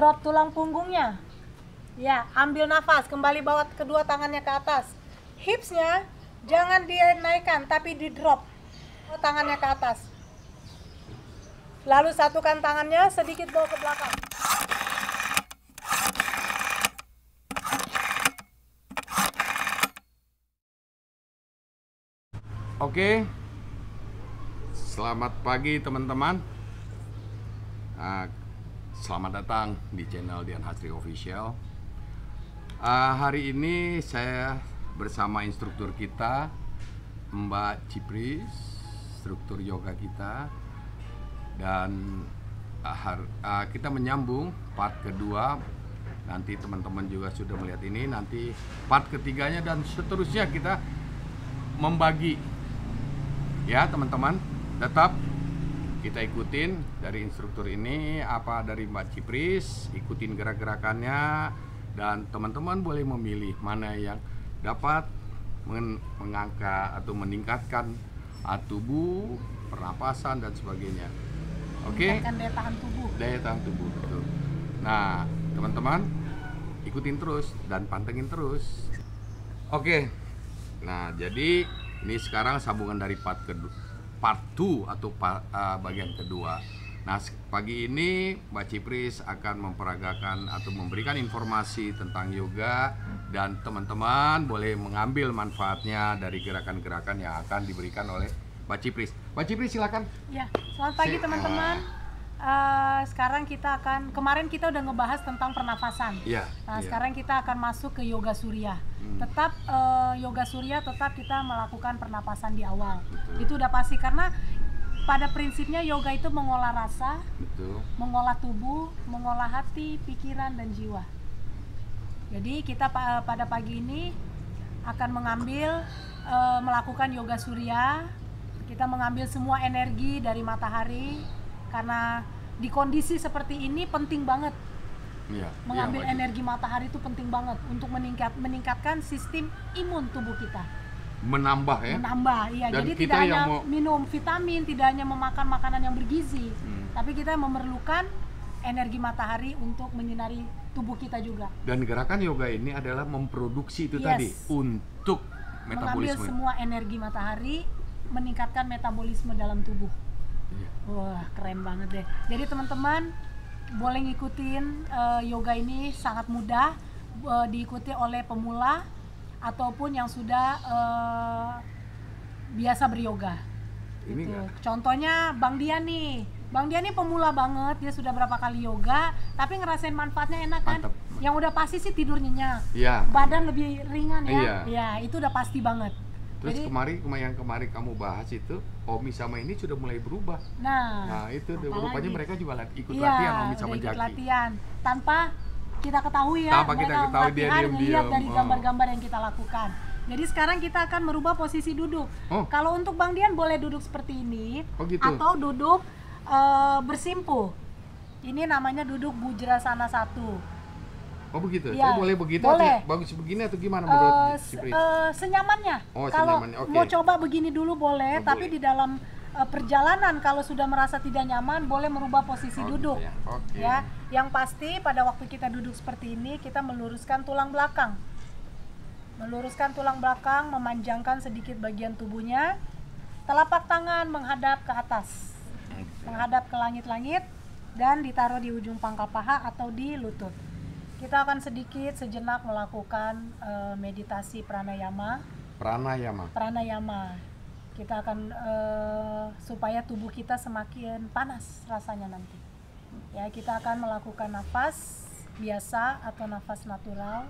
drop tulang punggungnya. Ya, ambil nafas, kembali bawa kedua tangannya ke atas. Hipsnya jangan dinaikkan, tapi di drop tangannya ke atas. Lalu satukan tangannya sedikit bawa ke belakang. Oke, selamat pagi teman-teman. Selamat datang di channel Dian Hasri Official. Hari ini saya bersama instruktur kita, Mbak Cipris, instruktur yoga kita, dan kita menyambung part kedua. Nanti teman-teman juga sudah melihat ini, nanti part ketiganya dan seterusnya kita membagi. Ya teman-teman, tetap kita ikutin dari instruktur ini, dari Mbak Cipris, ikutin gerak-gerakannya, dan teman-teman boleh memilih mana yang dapat mengangkat atau meningkatkan tubuh, pernapasan dan sebagainya. Oke? Meningkatkan daya tahan tubuh. Daya tahan tubuh, betul. Nah, teman-teman ikutin terus dan pantengin terus. Oke. Nah, jadi ini sekarang sambungan dari part 2 atau bagian kedua. Nah, pagi ini Mbak Cipris akan memperagakan atau memberikan informasi tentang yoga, dan teman-teman boleh mengambil manfaatnya dari gerakan-gerakan yang akan diberikan oleh Mbak Cipris. Mbak Cipris silakan. Ya, selamat pagi teman-teman. Sekarang kemarin kita udah ngebahas tentang pernafasan. Iya. Nah, sekarang kita akan masuk ke yoga surya. Tetap yoga surya, tetap kita melakukan pernapasan di awal. Betul. Itu udah pasti, karena pada prinsipnya yoga itu mengolah rasa, Betul. mengolah tubuh, mengolah hati, pikiran dan jiwa. Jadi kita pada pagi ini akan melakukan yoga surya. Kita mengambil semua energi dari matahari, karena di kondisi seperti ini penting banget. Iya, Mengambil energi matahari itu penting banget untuk meningkatkan sistem imun tubuh kita. Menambah ya. Menambah, iya. Dan Jadi kita tidak yang hanya minum vitamin, tidak hanya memakan makanan yang bergizi, tapi kita memerlukan energi matahari untuk menyinari tubuh kita juga. Dan gerakan yoga ini adalah memproduksi itu tadi untuk Mengambil metabolisme. semua energi matahari, meningkatkan metabolisme dalam tubuh. Iya. Wah, keren banget deh. Jadi teman-teman boleh ngikutin yoga ini, sangat mudah, diikuti oleh pemula ataupun yang sudah biasa beryoga. Ini Gitu. Contohnya Bang Dian nih. Bang Dian nih pemula banget, dia sudah berapa kali yoga, tapi ngerasain manfaatnya enak kan? Mantap. Yang udah pasti sih tidur nyenyak. Iya. Badan lebih ringan ya. Iya. Ya, itu udah pasti banget. Terus Jadi, yang kemarin kamu bahas itu, Omi sama ini sudah mulai berubah. nah Itu apalagi? rupanya mereka juga ikut Iya, latihan Omi sama udah ikut Jaki. latihan tanpa kita ketahui ya. Tanpa kita mereka ketahui, dia latihan, diam-diam. ngeliat dari gambar-gambar yang kita lakukan. Jadi sekarang kita akan merubah posisi duduk. Oh. Kalau untuk Bang Dian boleh duduk seperti ini, Oh, gitu. atau duduk bersimpuh. Ini namanya duduk Bujrasana 1. Oh begitu? Iya, Boleh begitu? boleh. Atau bagus begini atau gimana menurut Cipris? Senyamannya. Oh, Kalau senyamannya, oke. mau coba begini dulu boleh, Oh, tapi boleh. di dalam perjalanan kalau sudah merasa tidak nyaman boleh merubah posisi duduk. Ya. Oke. Ya, yang pasti pada waktu kita duduk seperti ini kita meluruskan tulang belakang. Meluruskan tulang belakang, memanjangkan sedikit bagian tubuhnya. Telapak tangan menghadap ke atas. Menghadap ke langit-langit dan ditaruh di ujung pangkal paha atau di lutut. Kita akan sejenak melakukan meditasi pranayama. Pranayama. Kita akan supaya tubuh kita semakin panas rasanya nanti. Ya, kita akan melakukan nafas biasa atau nafas natural.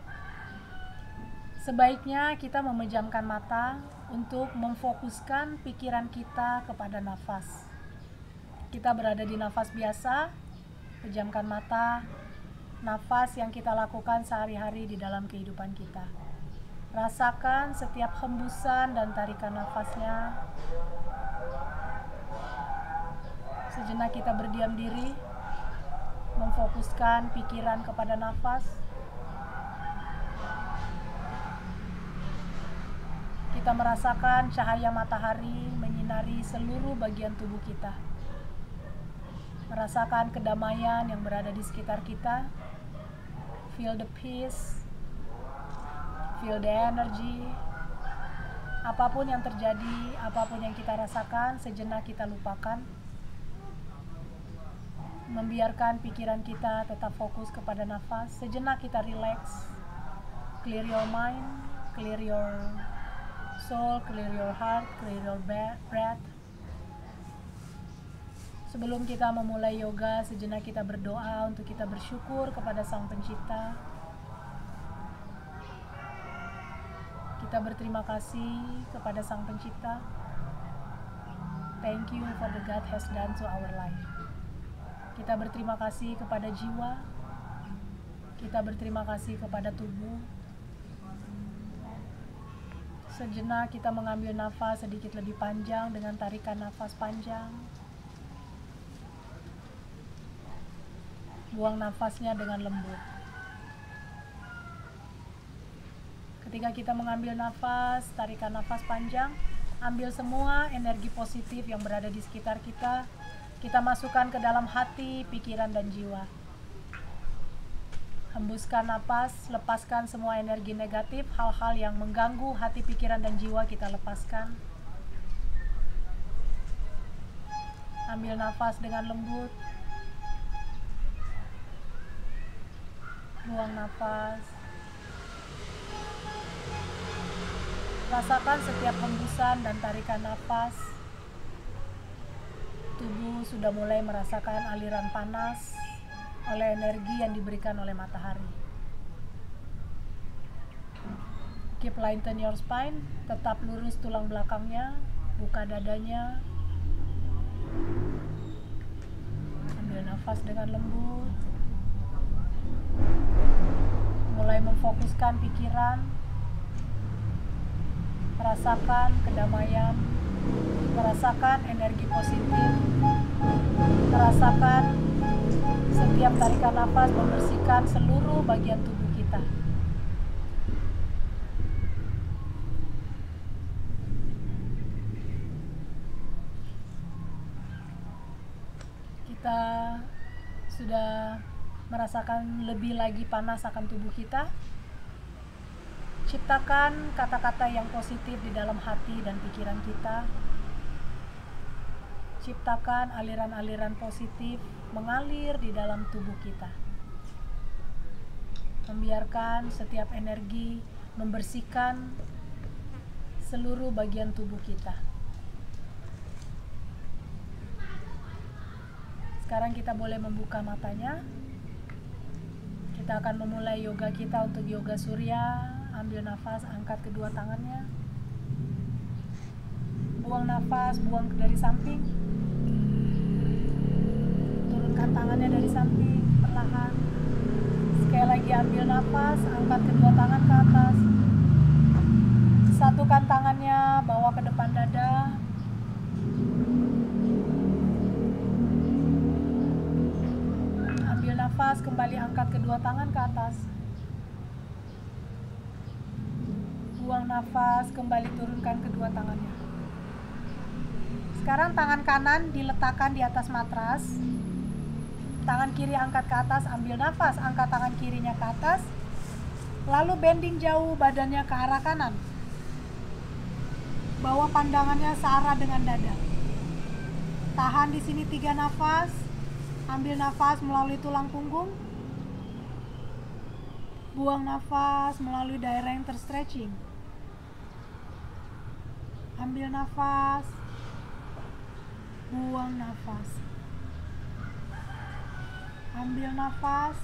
Sebaiknya kita memejamkan mata untuk memfokuskan pikiran kita kepada nafas. Kita berada di nafas biasa, pejamkan mata. Nafas yang kita lakukan sehari-hari di dalam kehidupan kita. Rasakan setiap hembusan dan tarikan nafasnya. Sejenak kita berdiam diri, memfokuskan pikiran kepada nafas. Kita merasakan cahaya matahari menyinari seluruh bagian tubuh kita. Merasakan kedamaian yang berada di sekitar kita. Feel the peace, feel the energy. Apapun yang terjadi, apapun yang kita rasakan, sejenak kita lupakan. Membiarkan pikiran kita tetap fokus kepada nafas. Sejenak kita relax. Clear your mind, clear your soul, clear your heart, clear your breath. Sebelum kita memulai yoga, sejenak kita berdoa untuk kita bersyukur kepada Sang Pencipta. Kita berterima kasih kepada Sang Pencipta. Thank you for the God has done to our life. Kita berterima kasih kepada jiwa. Kita berterima kasih kepada tubuh. Sejenak kita mengambil nafas sedikit lebih panjang dengan tarikan nafas panjang. Buang nafasnya dengan lembut. Ketika kita mengambil nafas, tarikan nafas panjang, ambil semua energi positif yang berada di sekitar kita, kita masukkan ke dalam hati, pikiran, dan jiwa. Hembuskan nafas, lepaskan semua energi negatif, hal-hal yang mengganggu hati, pikiran, dan jiwa kita lepaskan. Ambil nafas dengan lembut. Buang nafas. Rasakan setiap hembusan dan tarikan nafas. Tubuh sudah mulai merasakan aliran panas oleh energi yang diberikan oleh matahari. Keep lengthen your spine. Tetap lurus tulang belakangnya. Buka dadanya. Ambil nafas dengan lembut. Mulai memfokuskan pikiran, merasakan kedamaian, merasakan energi positif, merasakan setiap tarikan nafas membersihkan seluruh bagian tubuh kita. Kita sudah merasakan lebih lagi panas akan tubuh kita. Ciptakan kata-kata yang positif di dalam hati dan pikiran kita. Ciptakan aliran-aliran positif mengalir di dalam tubuh kita. Membiarkan setiap energi membersihkan seluruh bagian tubuh kita. Sekarang kita boleh membuka matanya. Kita akan memulai yoga kita untuk yoga surya. Ambil nafas, angkat kedua tangannya. Buang nafas, buang dari samping. Turunkan tangannya dari samping, perlahan. Sekali lagi ambil nafas, angkat kedua tangan ke atas. Satukan tangannya, bawa ke depan dada. Ambil nafas, kembali angkat kedua tangan ke atas. Buang nafas, kembali turunkan kedua tangannya. Sekarang tangan kanan diletakkan di atas matras. Tangan kiri angkat ke atas, ambil nafas, angkat tangan kirinya ke atas. Lalu bending jauh badannya ke arah kanan. Bawa pandangannya searah dengan dada. Tahan di sini 3 nafas. Ambil nafas melalui tulang punggung. Buang nafas melalui daerah yang terstretching. Ambil nafas. Buang nafas. Ambil nafas.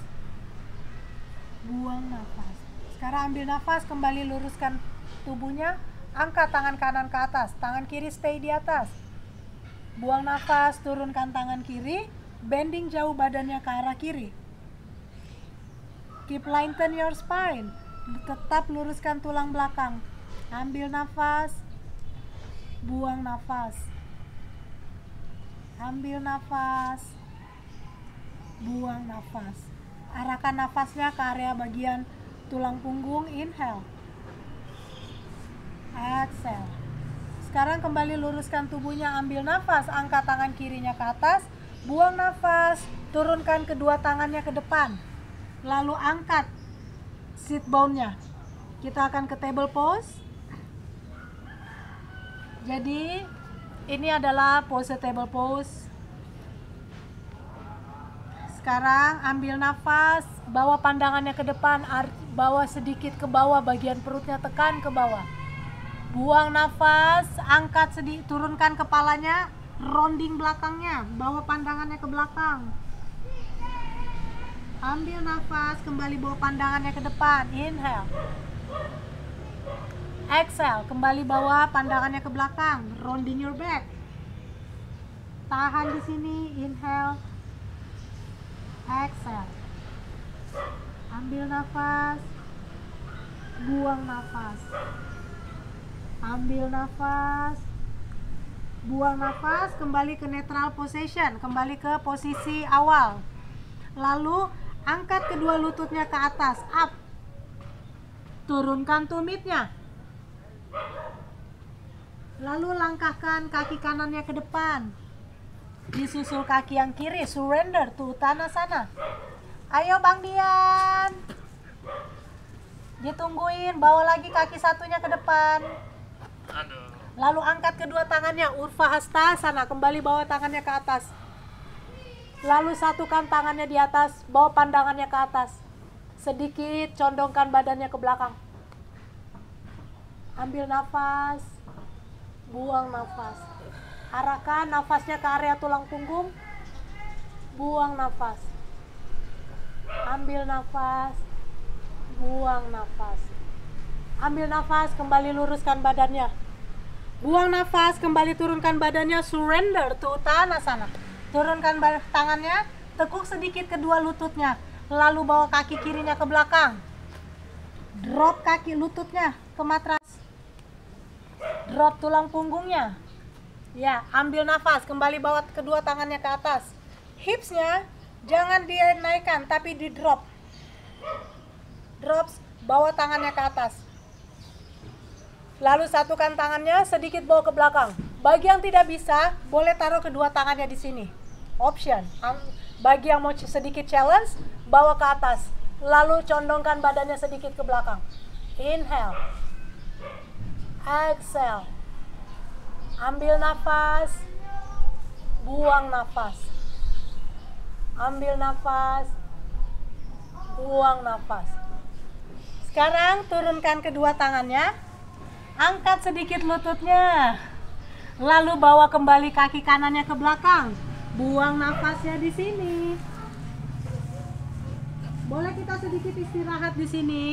Buang nafas. Sekarang ambil nafas, kembali luruskan tubuhnya. Angkat tangan kanan ke atas, tangan kiri stay di atas. Buang nafas, turunkan tangan kiri. Bending jauh badannya ke arah kiri. Keep lengthen your spine. Tetap luruskan tulang belakang. Ambil nafas. Buang nafas. Ambil nafas. Buang nafas. Arahkan nafasnya ke area bagian tulang punggung. Inhale. Exhale. Sekarang kembali luruskan tubuhnya. Ambil nafas. Angkat tangan kirinya ke atas. Buang nafas, turunkan kedua tangannya ke depan. Lalu angkat sit bone-nya. Kita akan ke table pose. Jadi ini adalah pose table pose. Sekarang ambil nafas, bawa pandangannya ke depan, bawa sedikit ke bawah, bagian perutnya tekan ke bawah. Buang nafas, angkat sedikit, turunkan kepalanya, rounding belakangnya, bawa pandangannya ke belakang. Ambil nafas, kembali bawa pandangannya ke depan, inhale. Exhale, kembali bawa pandangannya ke belakang, rounding your back. Tahan di sini, inhale. Exhale. Ambil nafas, buang nafas. Ambil nafas, buang nafas, kembali ke neutral position, kembali ke posisi awal. Lalu angkat kedua lututnya ke atas, up. Turunkan tumitnya. Lalu langkahkan kaki kanannya ke depan. Disusul kaki yang kiri, surrender to Uttanasana. Ayo Bang Dian. Ditungguin, bawa lagi kaki satunya ke depan. Lalu angkat kedua tangannya, Urdhva Hastasana, kembali bawa tangannya ke atas. Lalu satukan tangannya di atas, bawa pandangannya ke atas. Sedikit condongkan badannya ke belakang. Ambil nafas, buang nafas. Arahkan nafasnya ke area tulang punggung. Buang nafas. Ambil nafas. Buang nafas. Ambil nafas, kembali luruskan badannya. Buang nafas, kembali turunkan badannya. Surrender to Uttanasana. Turunkan tangannya, tekuk sedikit kedua lututnya. Lalu bawa kaki kirinya ke belakang. Drop kaki lututnya ke matras. Drop tulang punggungnya. Ya, ambil nafas, kembali bawa kedua tangannya ke atas. Hipsnya jangan dinaikkan, tapi di drop. Drops, bawa tangannya ke atas. Lalu satukan tangannya, sedikit bawa ke belakang. Bagi yang tidak bisa, boleh taruh kedua tangannya di sini. Option. Bagi yang mau sedikit challenge, bawa ke atas. Lalu condongkan badannya sedikit ke belakang. Inhale. Exhale. Ambil nafas, buang nafas. Ambil nafas, buang nafas. Sekarang turunkan kedua tangannya, angkat sedikit lututnya. Lalu bawa kembali kaki kanannya ke belakang. Buang nafasnya di sini. Boleh kita sedikit istirahat di sini,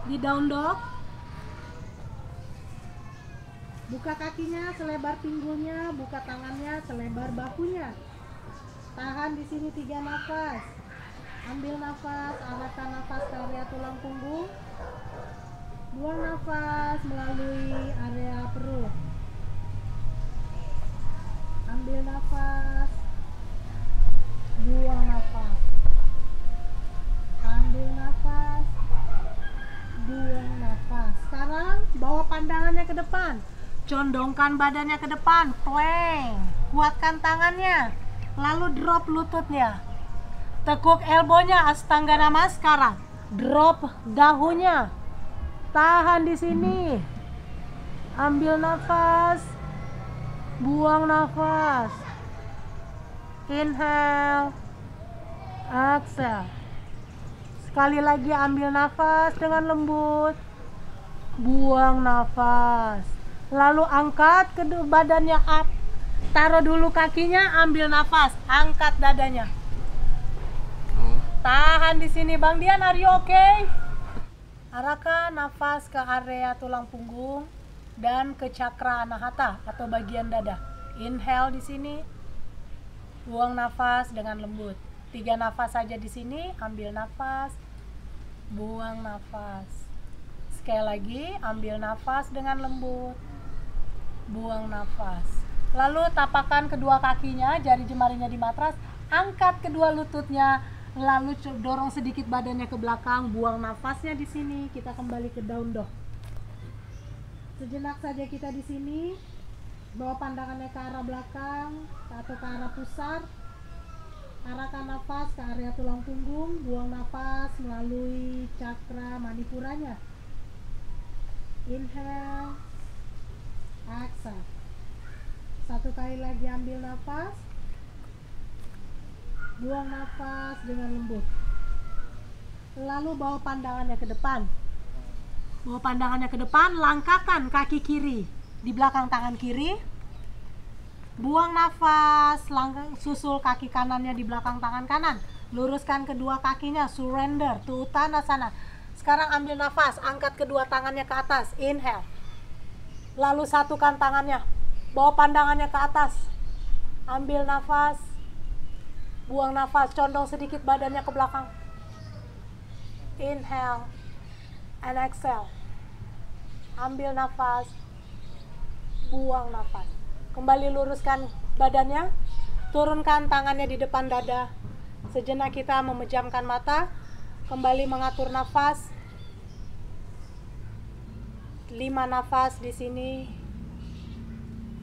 di down dog. Buka kakinya selebar pinggulnya, buka tangannya selebar bahunya. Tahan di sini 3 nafas. Ambil nafas, arahkan nafas ke area tulang punggung. Buang nafas melalui area perut. Ambil nafas. Buang nafas. Ambil nafas. Buang nafas. Sekarang bawa pandangannya ke depan. Condongkan badannya ke depan, plank. Kuatkan tangannya. Lalu drop lututnya. Tekuk elbownya, Ashtanga Namaskara. Drop dahunya. Tahan di sini. Ambil nafas. Buang nafas. Inhale. Exhale. Sekali lagi ambil nafas dengan lembut. Buang nafas. Lalu angkat kedua badannya up. Taruh dulu kakinya, ambil nafas, angkat dadanya. Tahan di sini Bang Dian, are you okay? Arahkan nafas ke area tulang punggung dan ke cakra anahata atau bagian dada. Inhale di sini. Buang nafas dengan lembut. 3 nafas saja di sini, ambil nafas. Buang nafas. Sekali lagi, ambil nafas dengan lembut. Buang nafas. Lalu tapakkan kedua kakinya, jari jemarinya di matras, angkat kedua lututnya, lalu dorong sedikit badannya ke belakang, buang nafasnya di sini. Kita kembali ke down dog. Sejenak saja kita di sini, bawa pandangannya ke arah belakang atau ke arah pusar. Arahkan nafas ke area tulang punggung, buang nafas melalui cakra manipuranya. Inhale, exhale. Satu kali lagi ambil nafas, buang nafas dengan lembut. Lalu bawa pandangannya ke depan. Bawa pandangannya ke depan, langkahkan kaki kiri di belakang tangan kiri. Buang nafas, susul kaki kanannya di belakang tangan kanan. Luruskan kedua kakinya, surrender to Uttanasana. Sekarang ambil nafas, angkat kedua tangannya ke atas, inhale. Lalu satukan tangannya, bawa pandangannya ke atas. Ambil nafas, buang nafas, condong sedikit badannya ke belakang. Inhale and exhale. Ambil nafas, buang nafas. Kembali luruskan badannya, turunkan tangannya di depan dada. Sejenak kita memejamkan mata, kembali mengatur nafas. 5 nafas di sini.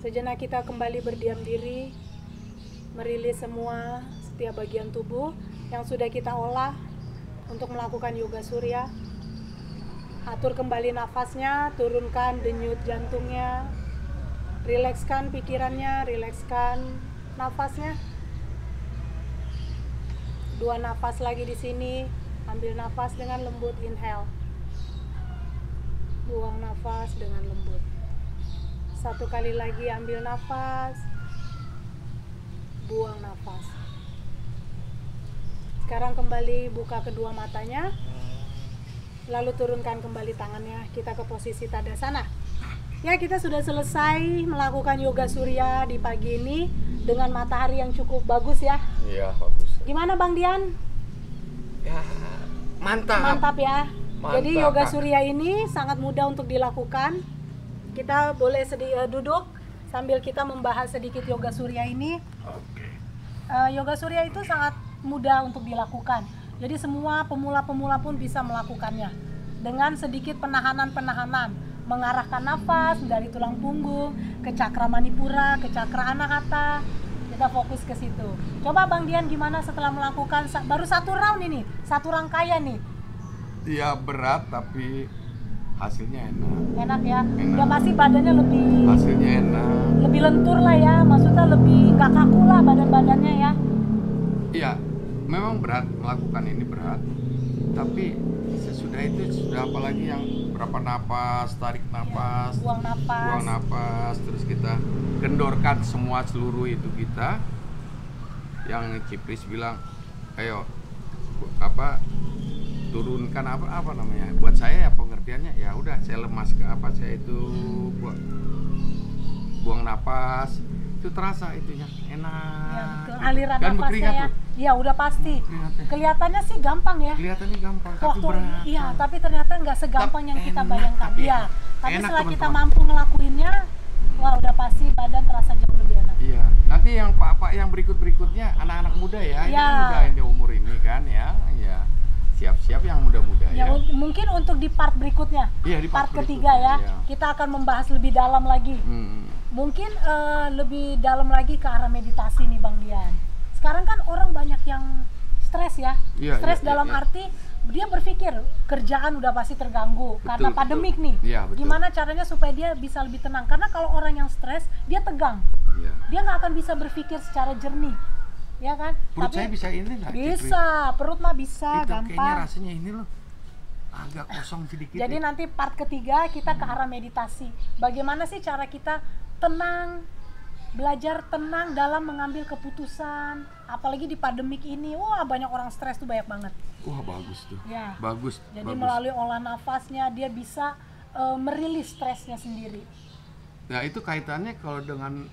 Sejenak kita kembali berdiam diri, merilis semua setiap bagian tubuh yang sudah kita olah untuk melakukan yoga surya. Atur kembali nafasnya, turunkan denyut jantungnya, rilekskan pikirannya, rilekskan nafasnya. 2 nafas lagi di sini. Ambil nafas dengan lembut, inhale. Buang nafas dengan lembut. 1 kali lagi ambil nafas, buang nafas. Sekarang kembali buka kedua matanya. Lalu turunkan kembali tangannya, kita ke posisi Tadasana. Ya, kita sudah selesai melakukan yoga surya di pagi ini dengan matahari yang cukup bagus ya. Iya, bagus. Gimana Bang Dian? Ya, mantap. Mantap ya. Mantap, Jadi yoga Kak. surya ini sangat mudah untuk dilakukan. Kita boleh duduk sambil kita membahas sedikit yoga surya ini. Oke. Yoga surya itu sangat mudah untuk dilakukan. Jadi semua pemula-pemula pun bisa melakukannya dengan sedikit penahanan-penahanan, mengarahkan nafas dari tulang punggung ke cakra manipura, ke cakra anahata. Kita fokus ke situ. Coba Bang Dian gimana setelah melakukan baru 1 round ini, 1 rangkaian nih. Iya, berat tapi hasilnya enak. Enak ya. Enak. Udah pasti badannya Hasilnya enak. lebih lentur lah ya, maksudnya lebih nggak kaku lah badan-badannya ya. Iya, memang berat, melakukan ini berat. Tapi sesudah itu sudah apalagi yang berapa napas, tarik napas, Buang napas. buang napas, terus kita kendorkan semua seluruh itu kita. Yang Cipris bilang, ayo turunkan apa namanya. Buat saya ya pengertiannya ya udah saya lemas ke saya itu buang napas. Itu terasa itunya enak. Ya, betul. Aliran dan nafasnya berkeringat ya. tuh. Iya, udah pasti. Keringatnya. Kelihatannya sih gampang ya. Kelihatannya gampang tapi Waktu berat. iya, tapi ternyata nggak segampang yang kita Enak, bayangkan. tapi Iya. Tapi enak, setelah kita teman-teman. mampu ngelakuinnya, wah udah pasti badan terasa jauh lebih enak. Iya. Nanti yang pak yang berikutnya anak-anak muda ya. Ini Ya. kan udah ini umur ini kan ya. Iya. Siap-siap yang muda-muda Ya, ya. mungkin untuk di part berikutnya. Iya, di part ketiga ya. berikutnya, iya. Kita akan membahas lebih dalam lagi. Mungkin lebih dalam lagi ke arah meditasi nih Bang Dian. Sekarang kan orang banyak yang stres ya. Iya, Stres iya, dalam iya. arti dia berpikir kerjaan udah pasti terganggu karena Betul, pandemik betul. nih. Iya, betul. Gimana caranya supaya dia bisa lebih tenang? Karena kalau orang yang stres, dia tegang. Iya. Dia nggak akan bisa berpikir secara jernih. Ya kan? Perut saya bisa ini nggak? Bisa, perut mah bisa, Itu kayaknya gampang. rasanya ini loh agak kosong sedikit. Jadi nanti part ketiga kita ke arah meditasi. Bagaimana sih cara kita tenang, belajar tenang dalam mengambil keputusan, apalagi di pandemik ini. Wah, banyak orang stres tuh, banyak banget. Wah, bagus tuh. Ya. Bagus. Jadi bagus. melalui olah nafasnya dia bisa merilis stresnya sendiri. Nah, itu kaitannya kalau dengan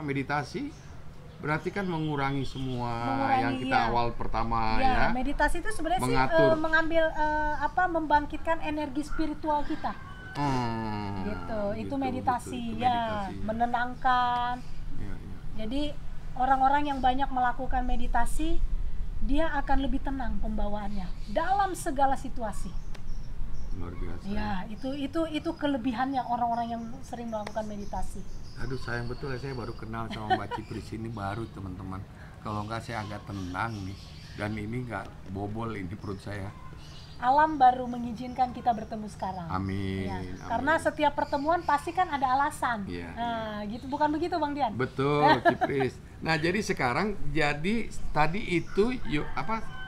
meditasi berarti kan mengurangi semua yang kita iya. awal pertama Ya, ya. meditasi itu sebenarnya sih Mengatur. mengambil membangkitkan energi spiritual kita. Gitu. Itu meditasi itu ya, meditasi. menenangkan. Iya, iya. Jadi orang-orang yang banyak melakukan meditasi, dia akan lebih tenang pembawaannya dalam segala situasi. Luar biasa. Ya, itu kelebihannya orang-orang yang sering melakukan meditasi. Aduh sayang betul ya, saya baru kenal sama Mbak Cipris ini baru teman-teman. Kalau enggak saya agak tenang nih. Dan ini enggak bobol ini perut saya. Alam baru mengizinkan kita bertemu sekarang. Amin, Ya, amin. karena setiap pertemuan pasti kan ada alasan. Iya, Nah, gitu bukan begitu Bang Dian? Betul, Cipris. Nah, jadi sekarang tadi itu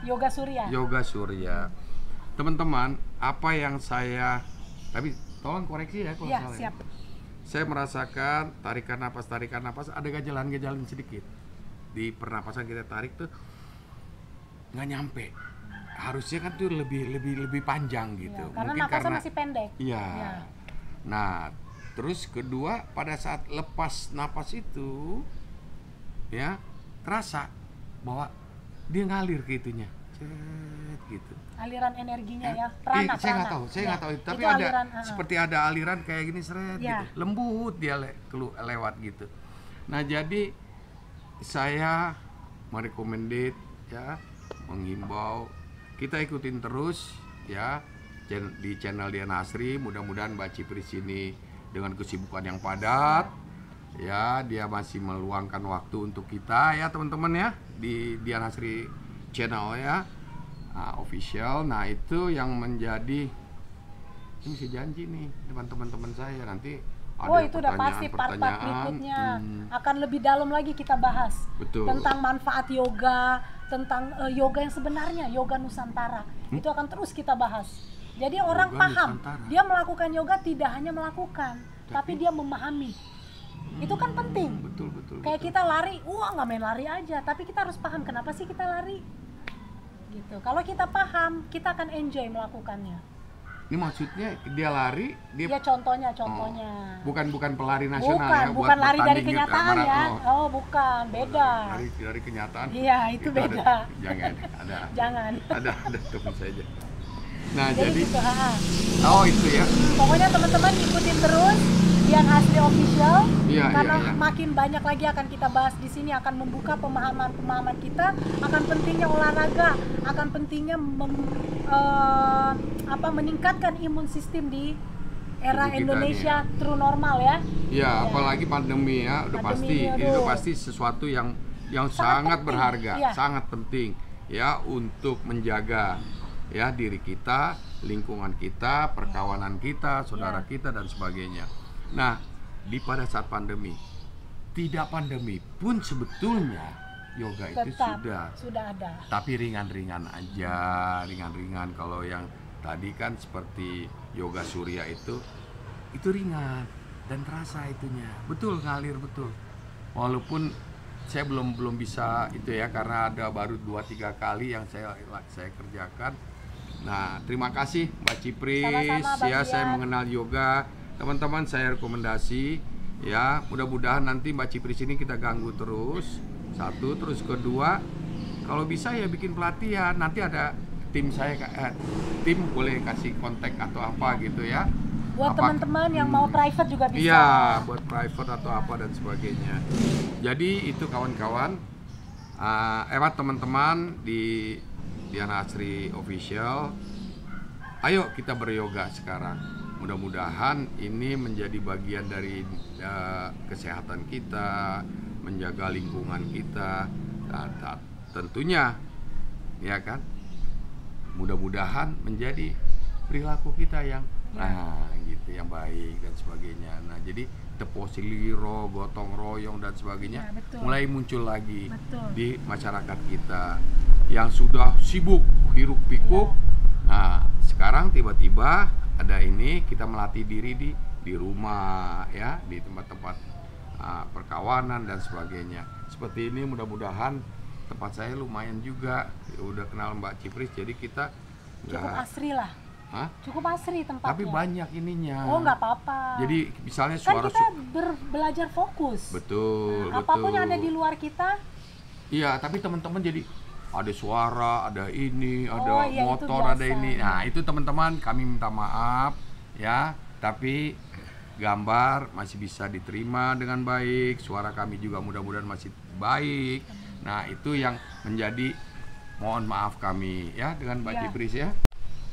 Yoga Surya. Yoga Surya. Teman-teman, apa yang tapi tolong koreksi ya kalau Iya, salah. siap. Saya merasakan tarikan napas, ada gejalan-gejalan sedikit. Di pernapasan kita tarik tuh nggak nyampe. Harusnya kan tuh lebih panjang gitu. Ya, karena Mungkin napasnya masih pendek. Iya. Ya. Nah, terus kedua pada saat lepas napas itu ya terasa bahwa dia ngalir ke itunya. Cet, gitu. Aliran energinya ya, Saya prana. nggak tahu, saya Ya, nggak tahu. Tapi itu ada aliran, seperti ada aliran kayak gini seret Ya. gitu. Lembut dia lewat gitu. Nah, jadi saya merekomendasi ya, menghimbau kita ikutin terus ya di channel Dian Hasri. Mudah-mudahan Mbak Cipris ini dengan kesibukan yang padat ya, dia masih meluangkan waktu untuk kita ya teman-teman ya, di Dian Hasri channel ya, official. Nah, itu yang menjadi, ini mesti janji nih dengan teman-teman saya nanti ada itu udah pasti part-part pertanyaan. berikutnya akan lebih dalam lagi kita bahas. Betul. Tentang manfaat yoga, tentang yoga yang sebenarnya, yoga Nusantara. Itu akan terus kita bahas. Jadi orang Yoga paham, Nusantara. dia melakukan yoga tidak hanya melakukan, tapi dia memahami. Itu kan penting. Betul. Kayak kita lari, nggak main lari aja, tapi kita harus paham kenapa sih kita lari. Gitu. Kalau kita paham, kita akan enjoy melakukannya. Ini maksudnya dia lari, Ya contohnya. bukan pelari nasional ya, Bukan lari dari bertanding gitu, kenyataan ya. maraton. Oh, bukan, beda. Dari kenyataan. Iya, itu beda. Jangan, Jangan. ada tunggu saja. Nah, Jadi gitu, itu ya. Pokoknya teman-teman ikutin terus Dian Hasri Official. Iya, karena iya. makin banyak lagi akan kita bahas di sini, akan membuka pemahaman kita akan pentingnya olahraga, akan pentingnya meningkatkan imun sistem di era Tubuh kita Indonesia nih, true normal ya. Ya, apalagi pandemi ya, udah Pandemi, pasti aduh. itu pasti sesuatu yang Sangat sangat penting, berharga, iya. sangat penting ya untuk menjaga ya diri kita, lingkungan kita, perkawanan kita, saudara kita dan sebagainya. Nah, pada saat pandemi, tidak pandemi pun sebetulnya yoga itu Tetap sudah ada. tapi ringan-ringan aja, ringan-ringan. Kalau yang tadi kan seperti yoga surya itu ringan dan terasa itunya, betul ngalir betul. Walaupun saya belum bisa itu ya, karena ada baru 2-3 kali yang saya kerjakan. Nah, terima kasih Mbak Cipris. Sama-sama, Bang Ya, saya Dian. mengenal yoga. Teman-teman saya rekomendasi ya, mudah-mudahan nanti Mbak Cipris ini kita ganggu terus. Satu, terus kedua, kalau bisa ya bikin pelatihan. Nanti ada tim saya, tim boleh kasih kontak atau apa gitu ya. Buat teman-teman yang mau private juga bisa. Iya, buat private atau apa dan sebagainya. Jadi itu kawan-kawan, teman-teman di Dian Hasri Official, ayo kita beryoga sekarang. Mudah-mudahan ini menjadi bagian dari kesehatan kita, menjaga lingkungan kita, tentunya ya kan, mudah-mudahan menjadi perilaku kita yang gitu, yang baik dan sebagainya. Nah, jadi teposiliro, gotong royong dan sebagainya mulai muncul lagi di masyarakat kita yang sudah sibuk hiruk pikuk. Nah, sekarang tiba-tiba ada ini, kita melatih diri di rumah ya, di tempat-tempat perkawanan dan sebagainya. Seperti ini, mudah-mudahan tempat saya lumayan juga, udah kenal Mbak Cipris, jadi kita cukup asri lah. Cukup asri tempatnya. Tapi banyak ininya. Oh, nggak apa-apa. Jadi misalnya kan suara kita belajar fokus. Betul, apapun betul. yang ada di luar kita. Iya, tapi teman-teman jadi ada suara, ada ini, ada iya, motor, ada ini. Nah, itu teman-teman kami minta maaf ya, tapi gambar masih bisa diterima dengan baik, suara kami juga mudah-mudahan masih baik. Nah, itu yang menjadi mohon maaf kami ya dengan Mbak Cipris ya.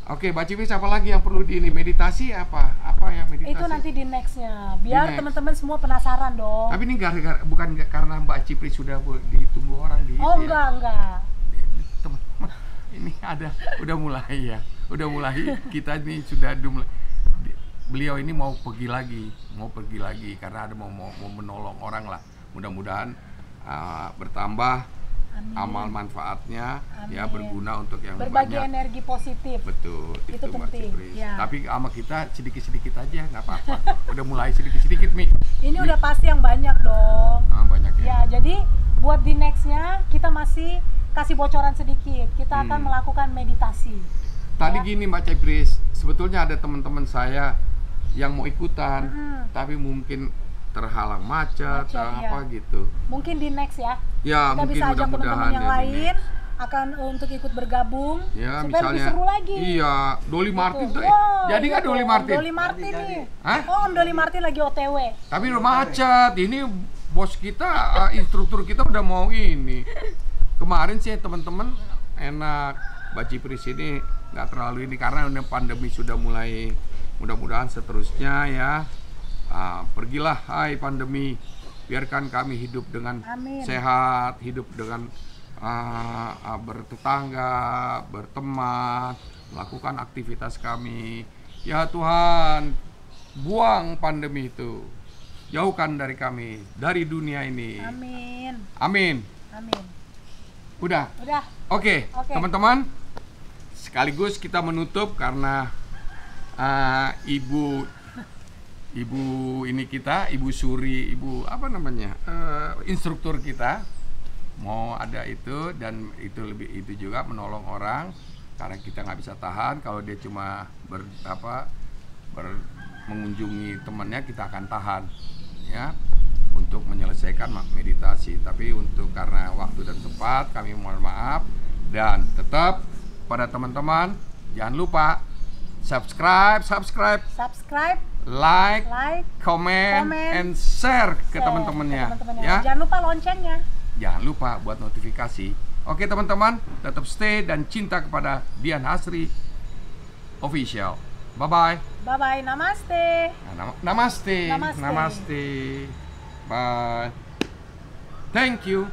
Oke, Mbak Cipris, apa lagi yang perlu di ini? Meditasi apa apa ya meditasi? Itu nanti di nextnya, biar next. teman-teman semua penasaran dong. Tapi ini gara-gara bukan karena Mbak Cipri sudah ditunggu orang di Oh itu ya? enggak. Teman-teman, ini udah mulai ya, udah mulai kita ini sudah mulai. Beliau ini mau pergi lagi karena ada mau menolong orang lah. Mudah-mudahan bertambah. Amin. Amal manfaatnya ya Amin. berguna untuk yang Berbagi banyak. energi positif. Betul, Itu Mbak penting, Cipri. ya. Tapi sama kita sedikit-sedikit aja nggak apa-apa. Udah mulai sedikit-sedikit Mi. Ini udah pasti yang banyak dong. Banyak ya. Ya, jadi buat di nextnya kita masih kasih bocoran sedikit. Kita akan melakukan meditasi. Tadi ya. gini Mbak Cipri, sebetulnya ada teman-teman saya yang mau ikutan, tapi mungkin terhalang macet atau iya. apa gitu. Mungkin di next ya. Ya, Kita mungkin bisa ajak teman-teman mudah-mudahan yang ya, lain akan untuk ikut bergabung Ya, supaya misalnya, lebih seru lagi. Iya, Dolly Martin tuh. Wow, Jadi nggak itu, Dolly Martin? Dolly Martin nih. Hah? Oh, Om Dolly Martin lagi OTW. Tapi udah macet. Ini bos kita, instruktur kita udah mau ini. Kemarin sih teman-teman enak. Mbak Cipri sini nggak terlalu ini karena udah pandemi sudah mulai. Mudah-mudahan seterusnya ya. Pergilah, hai pandemi. Biarkan kami hidup dengan Amin. sehat, hidup dengan bertetangga, berteman, melakukan aktivitas kami. Ya Tuhan, buang pandemi itu, jauhkan dari kami, dari dunia ini. Amin. Amin. Amin. Udah. Oke, teman-teman, sekaligus kita menutup karena Ibu ini kita, Ibu Suri, Ibu apa namanya, instruktur kita mau ada itu, dan itu itu juga menolong orang karena kita nggak bisa tahan kalau dia cuma mengunjungi temannya, kita akan tahan ya untuk menyelesaikan meditasi. Tapi untuk karena waktu dan tempat kami mohon maaf, dan tetap pada teman-teman jangan lupa subscribe, like, comment, and share ke teman-temannya. Ya. Jangan lupa loncengnya. Jangan lupa buat notifikasi. Oke teman-teman, tetap stay dan cinta kepada Dian Hasri Official. Bye-bye. Bye-bye, namaste. Namaste. Namaste. Namaste. Bye. Thank you.